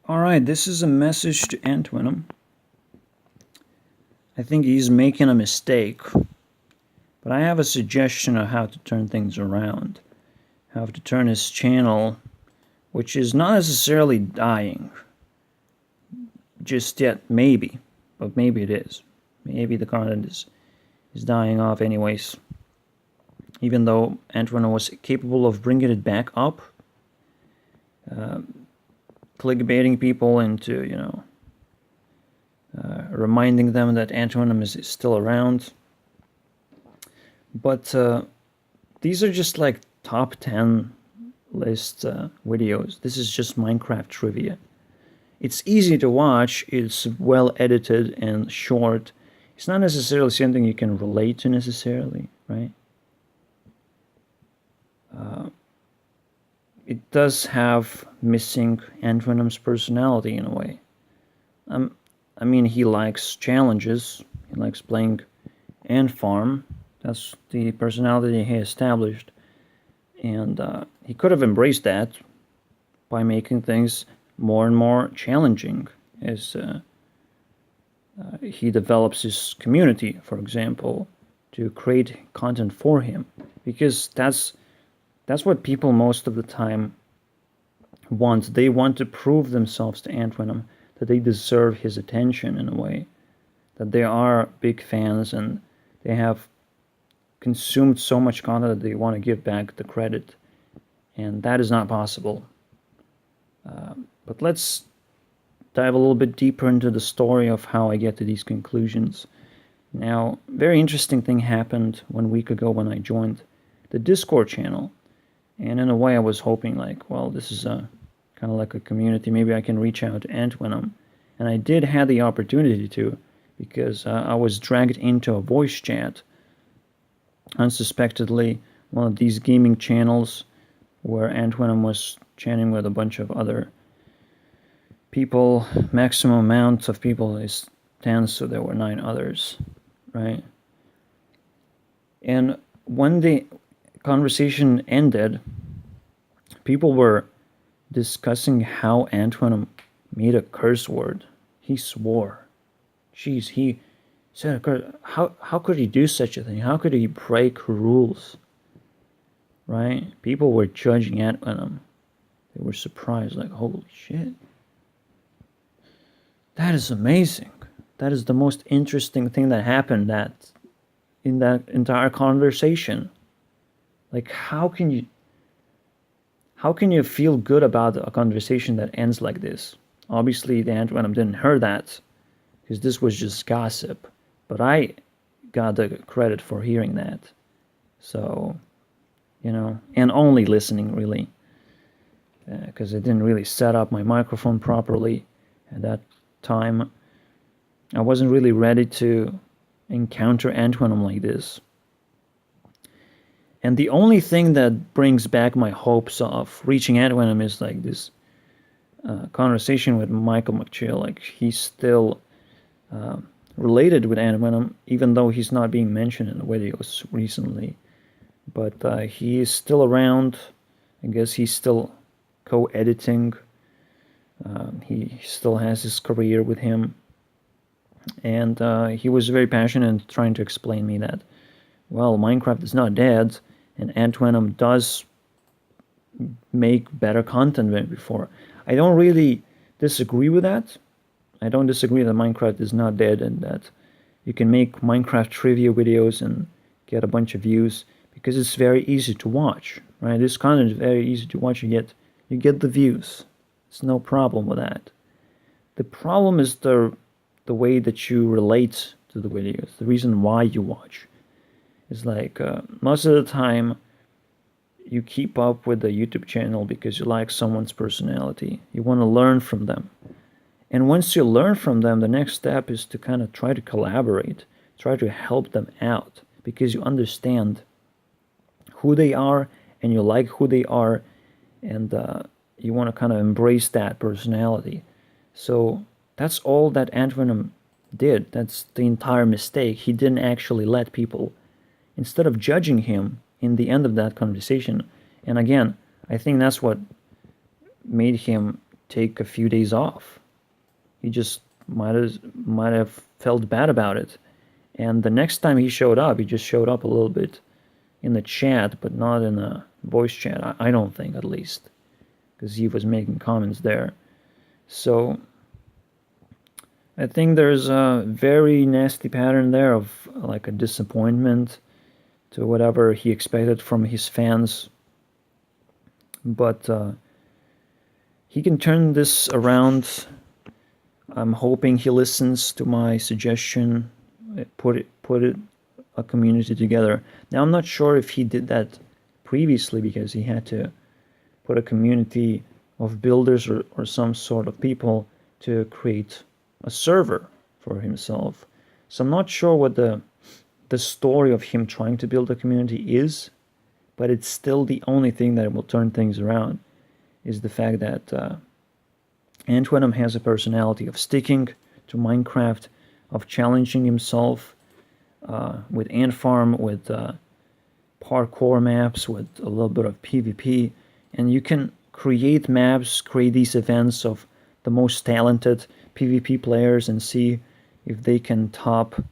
Alright, this is a message to AntVenom. I think he's making a mistake, but I have a suggestion of how to turn things around. How to turn his channel, which is not necessarily dying just yet, maybe, but maybe it is. Maybe the content is dying off anyways. Even though AntVenom was capable of bringing it back up, clickbaiting people into, reminding them that AntVenom is still around. But these are just like top 10 list videos. This is just Minecraft trivia. It's easy to watch, it's well edited and short. It's not necessarily something you can relate to necessarily, right? It does have missing AntVenom's personality in a way. I mean, he likes challenges. He likes playing Ant Farm. That's the personality he established. And he could have embraced that by making things more and more challenging as he develops his community, for example, to create content for him. Because that's what people most of the time want. They want to prove themselves to AntVenom that they deserve his attention in a way, that they are big fans and they have consumed so much content that they want to give back the credit, and that is not possible. But let's dive a little bit deeper into the story of how I get to these conclusions. Now, very interesting thing happened 1 week ago when I joined the Discord channel, and in a way I was hoping like, well, this is a kind of like a community, maybe I can reach out to AntVenom. And I did have the opportunity to, because I was dragged into a voice chat unsuspectedly, one of these gaming channels where AntVenom was chatting with a bunch of other people. Maximum amount of people is 10, so there were 9 others, right? And when the conversation ended, people were discussing how AntVenom made a curse word. He swore. Jeez, he said a curse. How could he do such a thing? How could he break rules? Right? People were judging AntVenom. They were surprised, like, holy shit. That is amazing. That is the most interesting thing that happened in that entire conversation. Like, how can you feel good about a conversation that ends like this? Obviously, the AntVenom didn't hear that, because this was just gossip. But I got the credit for hearing that. So, and only listening, really. Because I didn't really set up my microphone properly at that time. I wasn't really ready to encounter AntVenom like this. And the only thing that brings back my hopes of reaching AntVenom is like this conversation with Michael McChill. Like, he's still related with AntVenom, even though he's not being mentioned in the videos recently. But he is still around. I guess he's still co-editing. He still has his career with him. And he was very passionate in trying to explain me that, well, Minecraft is not dead, and AntVenom does make better content than before. I don't really disagree with that. I don't disagree that Minecraft is not dead and that you can make Minecraft trivia videos and get a bunch of views, because it's very easy to watch, right? This content is very easy to watch. You get the views. It's no problem with that. The problem is the way that you relate to the videos, the reason why you watch. It's like most of the time you keep up with the YouTube channel because you like someone's personality. You want to learn from them. And once you learn from them, the next step is to kind of try to collaborate, try to help them out, because you understand who they are and you like who they are, and you want to kind of embrace that personality. So that's all that AntVenom did. That's the entire mistake. He didn't actually let people, instead of judging him in the end of that conversation. And again, I think that's what made him take a few days off. He just might have felt bad about it. And the next time he showed up, he just showed up a little bit in the chat, but not in a voice chat. I don't think, at least, because he was making comments there. So I think there's a very nasty pattern there of like a disappointment to whatever he expected from his fans. But he can turn this around. I'm hoping he listens to my suggestion, put a community together. Now, I'm not sure if he did that previously, because he had to put a community of builders or some sort of people to create a server for himself. So I'm not sure what the story of him trying to build a community is, but it's still the only thing that will turn things around, is the fact that AntVenom has a personality of sticking to Minecraft, of challenging himself with Ant Farm, with parkour maps, with a little bit of PvP, and you can create maps, create these events of the most talented PvP players and see if they can top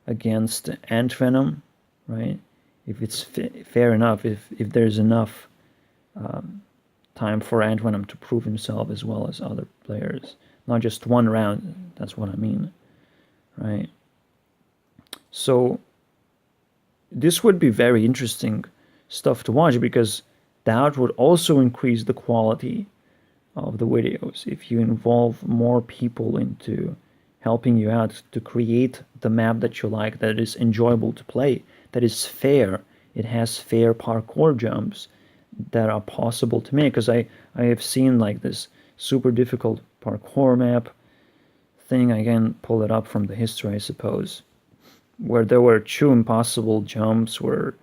against AntVenom, right? If it's fair enough, if there's enough time for AntVenom to prove himself as well as other players, not just one round. That's what I mean, right? So this would be very interesting stuff to watch, because that would also increase the quality of the videos if you involve more people into helping you out to create the map that you like, that is enjoyable to play, that is fair. It has fair parkour jumps that are possible to make, because I have seen like this super difficult parkour map thing. I can pull it up from the history, I suppose, where there were 2 impossible jumps where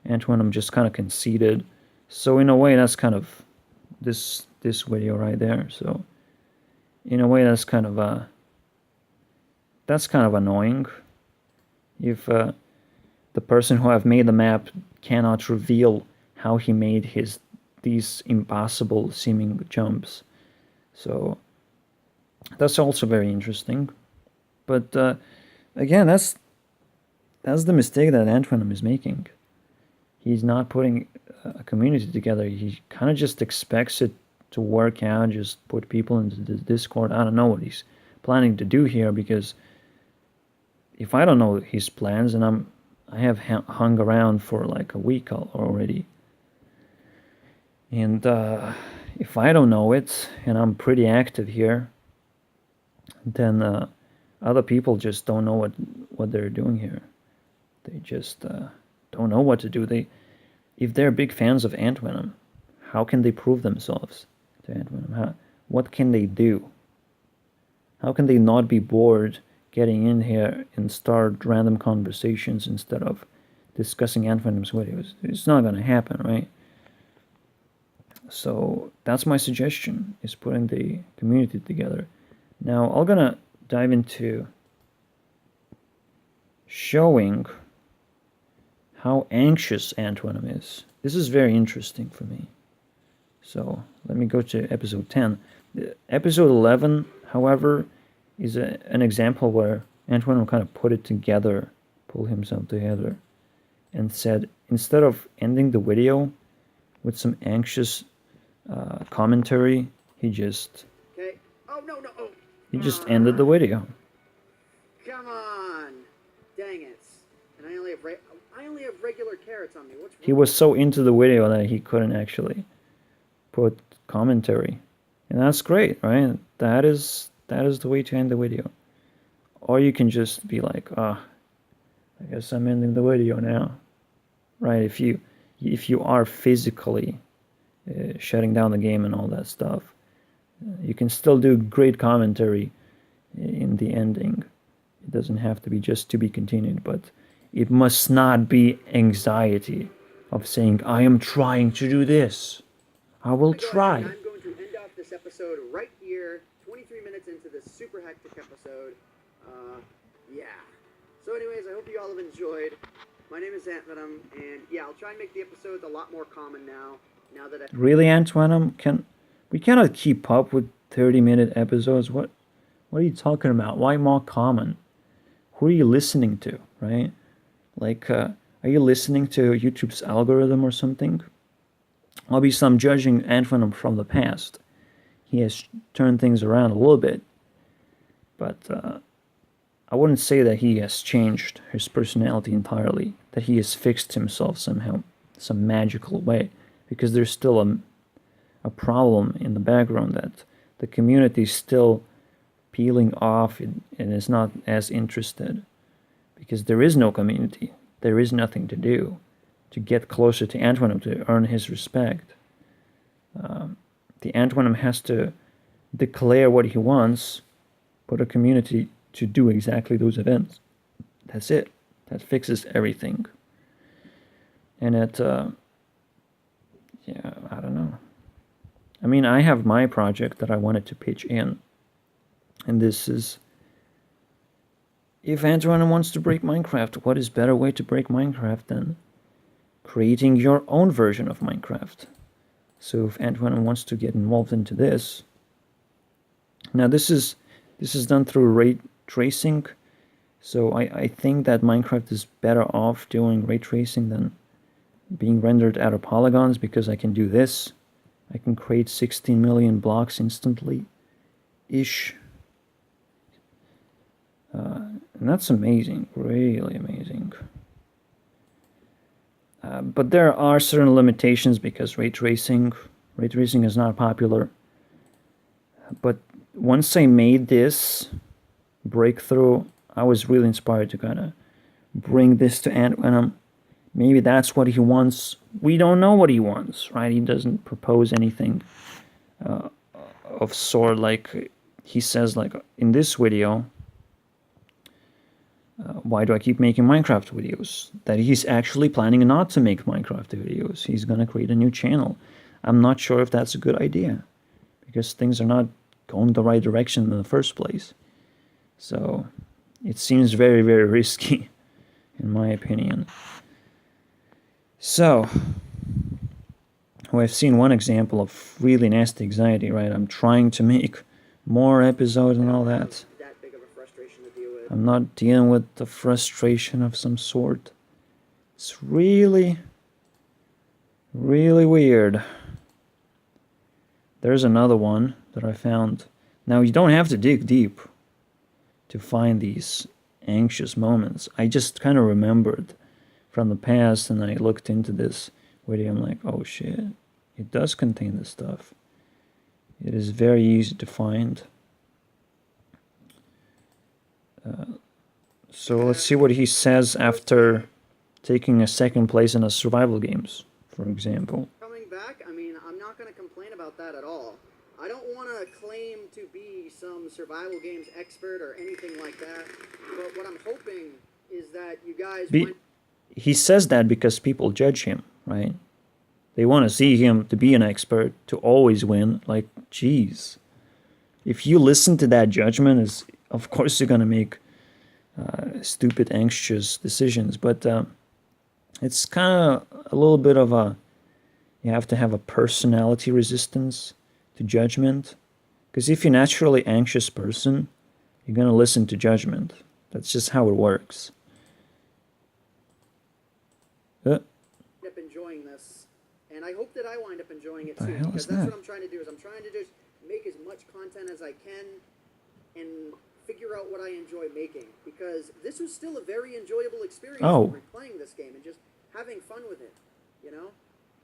AntVenom just kind of conceded. So in a way, that's kind of this video right there. So in a way, that's kind of annoying if the person who have made the map cannot reveal how he made these impossible seeming jumps. So that's also very interesting. But again, that's the mistake that AntVenom is making. He's not putting a community together. He kind of just expects it to work out, just put people into the Discord. I don't know what he's planning to do here, because if I don't know his plans, and I have hung around for like a week already, and if I don't know it, and I'm pretty active here, then other people just don't know what they're doing here. They just don't know what to do. If they're big fans of AntVenom, how can they prove themselves to AntVenom? What can they do? How can they not be bored getting in here and start random conversations instead of discussing AntVenom's videos? It's not going to happen, right? So that's my suggestion, is putting the community together. Now I'm going to dive into showing how anxious AntVenom is. This is very interesting for me. So let me go to episode 10. Episode 11, however, is an example where AntVenom kind of pulled himself together, and said, instead of ending the video with some anxious commentary, he just ended the video. Come on, dang it! And I only have regular carrots on me. What's wrong? He was so into the video that he couldn't actually put commentary, and that's great, right? That is the way to end the video. Or you can just be like, I guess I'm ending the video now, right? If you are physically shutting down the game and all that stuff, you can still do great commentary in the ending. It doesn't have to be just to be continued, but it must not be anxiety of saying, I am trying to do this. I will try. I'm going to end off this episode right here, 23 minutes into this super hectic episode. Yeah. So anyways, I hope you all have enjoyed. My name is AntVenom, and yeah, I'll try and make the episodes a lot more common now that Really, AntVenom? We cannot keep up with 30-minute episodes. What are you talking about? Why more common? Who are you listening to, right? Like, are you listening to YouTube's algorithm or something? Obviously, I'm judging AntVenom from the past. He has turned things around a little bit, but I wouldn't say that he has changed his personality entirely, that he has fixed himself somehow, some magical way, because there's still a problem in the background that the community is still peeling off and is not as interested, because there is no community. There is nothing to do to get closer to AntVenom, to earn his respect. The AntVenom has to declare what he wants, put a community to do exactly those events. That's it. That fixes everything. And yeah, I don't know. I mean, I have my project that I wanted to pitch in. And this is, if AntVenom wants to break Minecraft, what is better way to break Minecraft than creating your own version of Minecraft? So if AntVenom wants to get involved into this, now this is done through ray tracing, so I think that Minecraft is better off doing ray tracing than being rendered out of polygons, because I can do this. I can create 16 million blocks instantly ish. And that's amazing, really amazing. But there are certain limitations because ray tracing is not popular. But once I made this breakthrough, I was really inspired to kind of bring this to AntVenom. Maybe that's what he wants. We don't know what he wants, right? He doesn't propose anything of sort. Like he says, like in this video, why do I keep making Minecraft videos? That he's actually planning not to make Minecraft videos. He's going to create a new channel. I'm not sure if that's a good idea, because things are not going the right direction in the first place. So it seems very, very risky, in my opinion. So we've seen one example of really nasty anxiety, right? I'm trying to make more episodes and all that. I'm not dealing with the frustration of some sort. It's really, really weird. There's another one that I found. Now, you don't have to dig deep to find these anxious moments. I just kind of remembered from the past, and I looked into this video. I'm like, oh shit, it does contain this stuff. It is very easy to find. So let's see what he says after taking a second place in a survival games, for example. Coming back, I mean, I'm not going to complain about that at all. I don't want to claim to be some survival games expert or anything like that, but what I'm hoping is that you guys... He says that because people judge him, right? They want to see him to be an expert, to always win. Like, geez. If you listen to that judgment, of course you're going to make stupid, anxious decisions. But it's kind of a little bit of a... You have to have a personality resistance to judgment. Because if you're a naturally anxious person, you're going to listen to judgment. That's just how it works. Up enjoying this, and I hope that I wind up enjoying it too, because that's what I'm trying to do. I'm trying to just make as much content as I can and figure out what I enjoy making, because this was still a very enjoyable experience playing this game and just having fun with it, you know?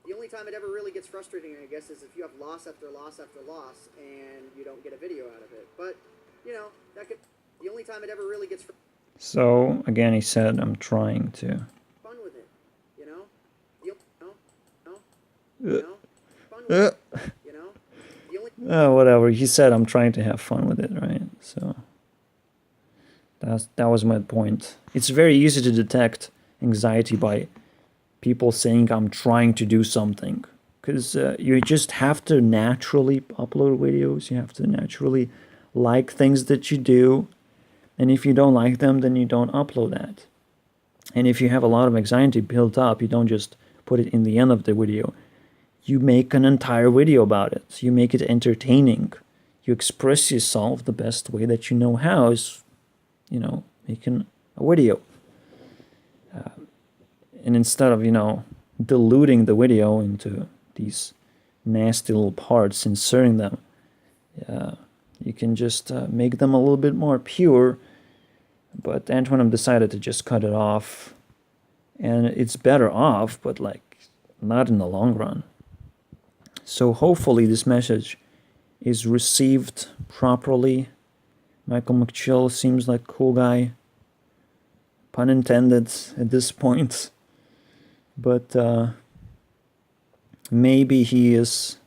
The only time it ever really gets frustrating, I guess, is if you have loss after loss after loss and you don't get a video out of it. But, you know, the only time it ever really gets So, again, he said, I'm trying to... fun with it, you know? Fun with it, you know? The only... whatever. He said, I'm trying to have fun with it, right? So, that was my point. It's very easy to detect anxiety by people saying I'm trying to do something, because you just have to naturally upload videos. You have to naturally like things that you do, and if you don't like them, then you don't upload that. And if you have a lot of anxiety built up, you don't just put it in the end of the video. You make an entire video about it. You make it entertaining. you express yourself the best way that you know how is, making a video. And instead of, diluting the video into these nasty little parts, inserting them, you can just make them a little bit more pure. But AntVenom decided to just cut it off. And it's better off, but not in the long run. So hopefully this message is received properly. Michael McChill seems like a cool guy. Pun intended at this point. But maybe he's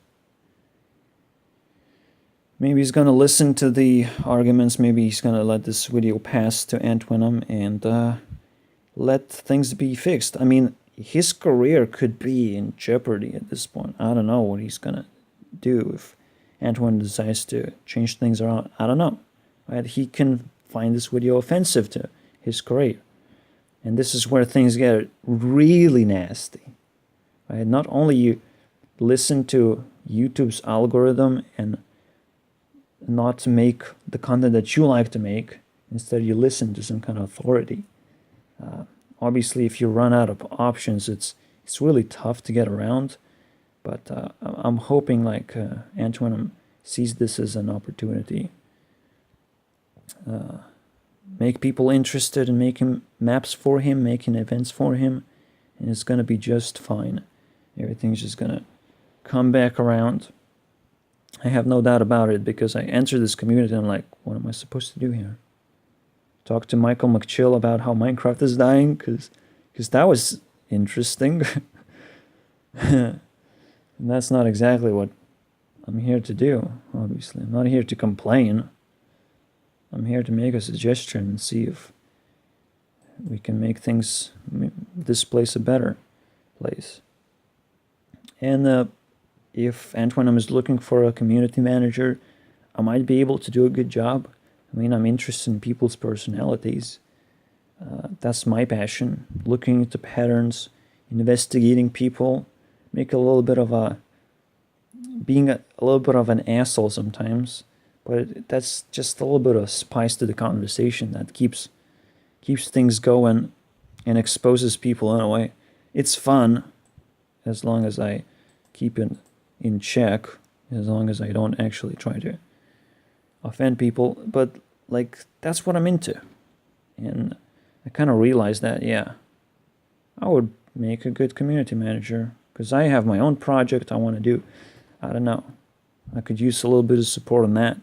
gonna listen to the arguments. Maybe he's gonna let this video pass to AntVenom and let things be fixed. I mean, his career could be in jeopardy at this point. I don't know what he's gonna do if AntVenom decides to change things around. I don't know. Right? He can find this video offensive to his career. And this is where things get really nasty. Right? Not only you listen to YouTube's algorithm and not make the content that you like to make, instead you listen to some kind of authority. Obviously, if you run out of options, it's really tough to get around. But I'm hoping AntVenom sees this as an opportunity. Make people interested in making maps for him, making events for him, and it's gonna be just fine. Everything's just gonna come back around. I have no doubt about it, because I entered this community and I'm like, what am I supposed to do here? Talk to Michael McChill about how Minecraft is dying, because that was interesting. And that's not exactly what I'm here to do, obviously. I'm not here to complain. I'm here to make a suggestion and see if we can make this place a better place. And if AntVenom is looking for a community manager, I might be able to do a good job. I mean, I'm interested in people's personalities. That's my passion. Looking into patterns, investigating people, being a little bit of an asshole sometimes. But that's just a little bit of spice to the conversation that keeps things going and exposes people in a way. It's fun as long as I keep it in check, as long as I don't actually try to offend people. But that's what I'm into. And I kind of realized that, I would make a good community manager, because I have my own project I want to do. I don't know. I could use a little bit of support on that.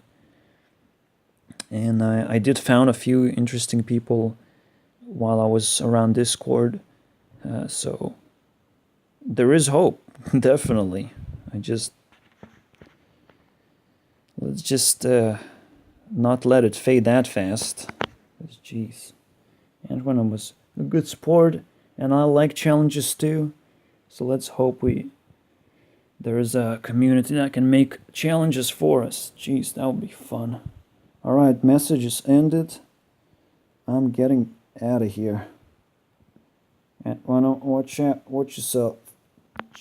And I did found a few interesting people while I was around Discord. So there is hope, definitely. Let's just not let it fade that fast. Jeez. AntVenom was a good sport, and I like challenges too. So let's hope there is a community that can make challenges for us. Jeez, that would be fun. Alright, message is ended. I'm getting out of here. AntVenom, watch yourself.